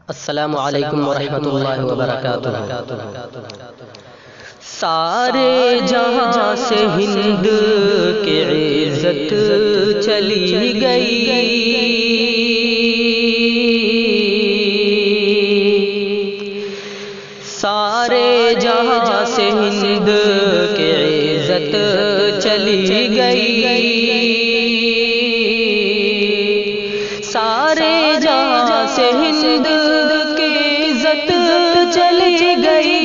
السلام علیکم ورحمۃ اللہ وبرکاتہ۔ سارے جہاں سے ہند کی عزت چلی گئی، سارے جہاں سے ہند کی عزت چلی گئی، سارے جہاں سے ہند کی عزت چلی گئی،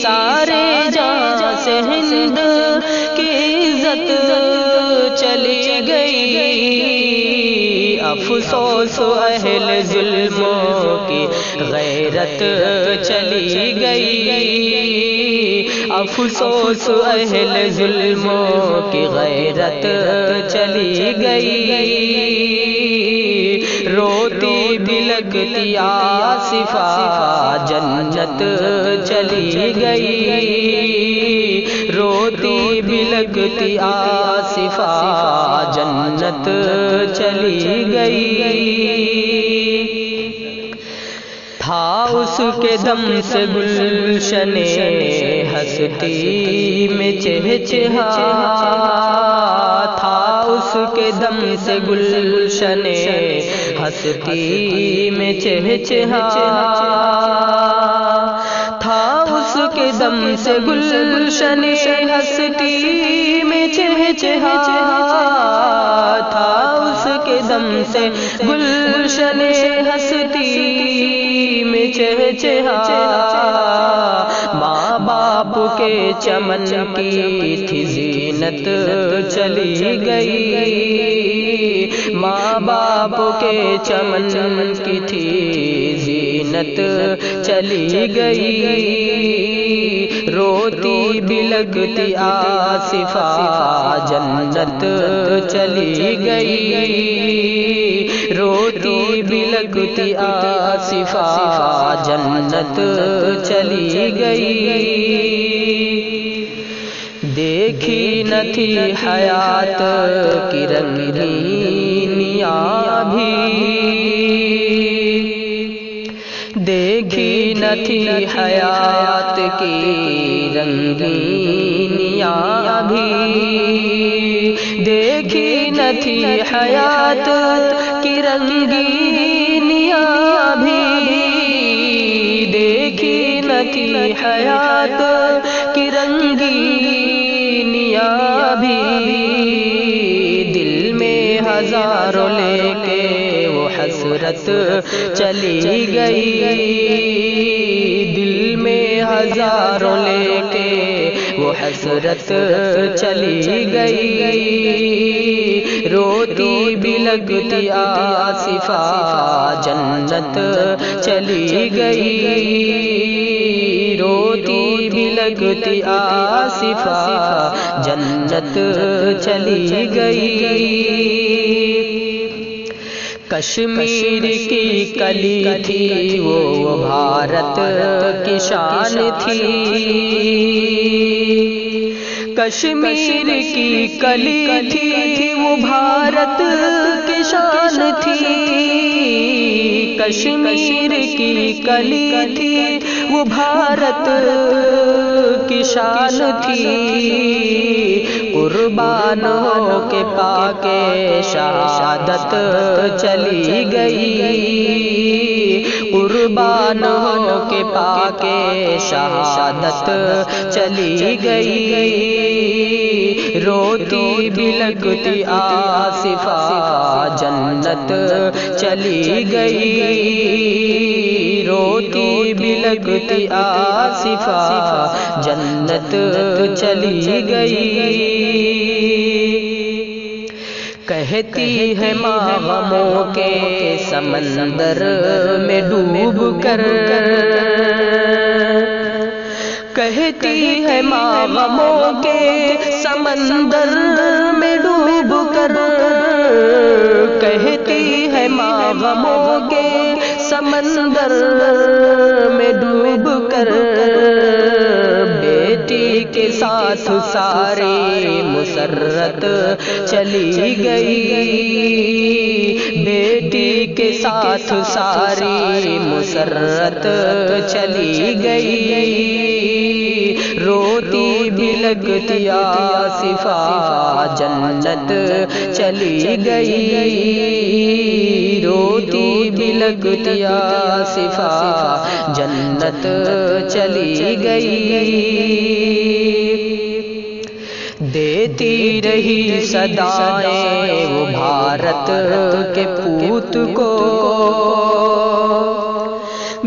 سارے جہاں سے ہند کی عزت چلی گئی۔ افسوس اہل ظلموں کی غیرت چلی گئی، افسوس اہل ظلموں کی غیرت چلی گئی۔ روتی بلکتی آصفہ جنت چلی گئی، روتی بلکتی آصفہ جنت چلی گئی۔ تھا اس کے دم سے گلشن ہستی میں چہچہا، تھا اس کے دم سے گلشن ہستی میں چہچہا، تھا اس کے دم سے گلشن ہستی میں چہچہا، تھا اس کے دم سے گلشن ہستی میں چہچہا۔ ماں باپ کے چمن کی تھی زینت چلی گئی، ماں باپ کے چمن کی تھی زینت چلی گئی۔ روتی بلکتی آصفہ جنت چلی گئی، روتی بلکتی آصفہ جنت چلی گئی۔ دیکھی نہ تھی حیات کی رنگینیاں بھی، دیکھی نہ تھی حیات کی رنگینیاں بھی، دیکھی نہ تھی حیات کی رنگینیاں بھی، دیکھی نہ تھی حیات کی رنگینیاں بھی۔ دل میں ہزاروں لے کے وہ حسرت چلی گئی، دل میں ہزاروں لے کے وہ حسرت چلی گئی۔ روتی بلکتی آصفہ جنت چلی گئی، روتی بلکتی آصفہ جنت چلی گئی۔ کشمیر کی کلی تھی وہ بھارت کی شان تھی، کشمیر کی کلی تھی وہ بھارت کی شان تھی، کشمیر کی کلی تھی وہ بھارت کی شان تھی۔ قربان ہو کے پاک شہادت چلی گئی، قربان ہو کے پاک شہادت چلی گئی۔ روتی بلکتی آصفہ جنت چلی گئی، روتی بلکتی آصفہ جنت چلی گئی۔ کہتی ہے ماں غموں کے سمندر میں ڈوب کر، کہتی ہے ماں غموں کے سمندر میں ڈوب کر، کہتی ہے ماں غموں کے سمندر میں ڈوب کر۔ بیٹی کے ساتھ ساری مسرت چلی گئی، بیٹی کے ساتھ ساری مسرت چلی گئی، روتی بھی لگتی آصفہ جنت چلی گئی، روتی بھی لگتی آصفہ جنت چلی گئی، دیتی رہی صدائیں وہ بھارت کے پوت کو،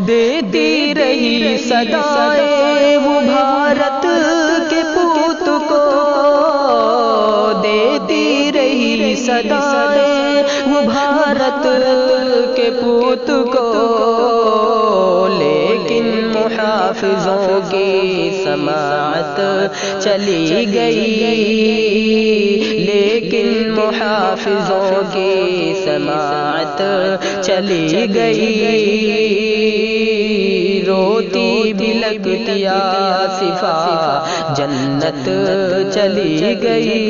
دیتی رہی صدائیں وہ بھارت کے پوت کو، دیتی رہی صدائیں وہ بھارت کے پوت کو، لیکن محافظوں کی سماعت چلی گئی، لیکن محافظوں کی سماعت چلی گئی، روتی بھی لگتی آصفہ جنت چلی گئی،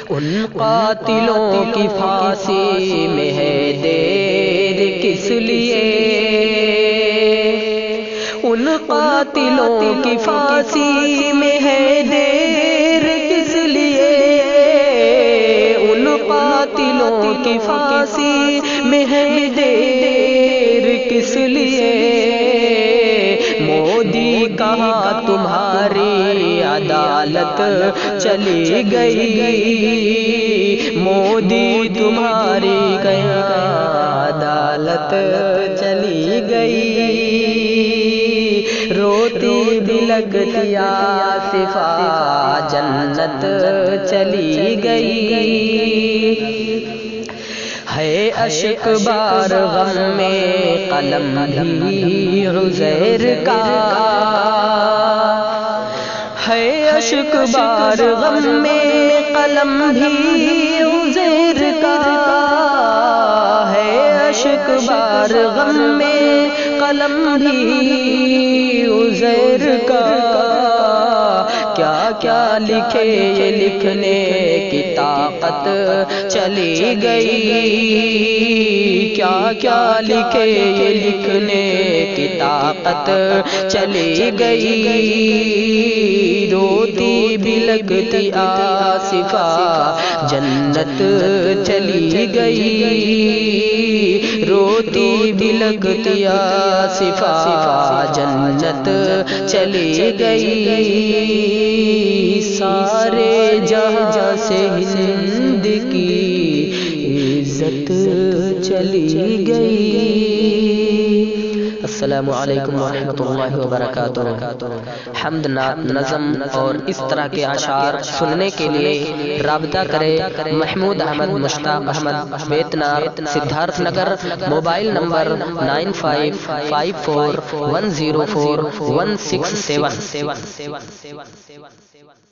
ان قاتلوں کی پھانسی میں ہے دیر کس لیے، ان قاتلوں کی پھانسی میں ہے دیر کس لیے، ان قاتلوں کی پھانسی میں ہے دیر کس لیے، مودی کہاں تمہاری عدالت چلی گئی، مودی تمہاری کہاں عدالت چلی گئی، روتی بھی لگتی آصفہ جنت چلی گئی، ہے اشک بار غم میں قلم بھی عزیر کا، ہے اشک بار غم میں قلم بھی عزیر کا، ہے اشک بار غم میں قلم بھی عزیر کا، کیا کیا لکھے یہ لکھنے کی طاقت چلی گئی، کیا کیا لکھے یہ لکھنے کی طاقت چلی گئی، روتی بھی لگتی آصفہ جنت چلی گئی، روتی بھی لگتی آصفہ جنت چلی گئی، سارے جہاں سے ہند کی عزت چلی گئی۔ السلام علیکم ورحمۃ اللہ وبرکاتہ۔ حمد نعت نظم اور اس طرح کے اشعار سننے کے لیے رابطہ کرے محمود احمد مشتاق احمد، بیتنار، سدھارتھ نگر، موبائل نمبر 9554104167۔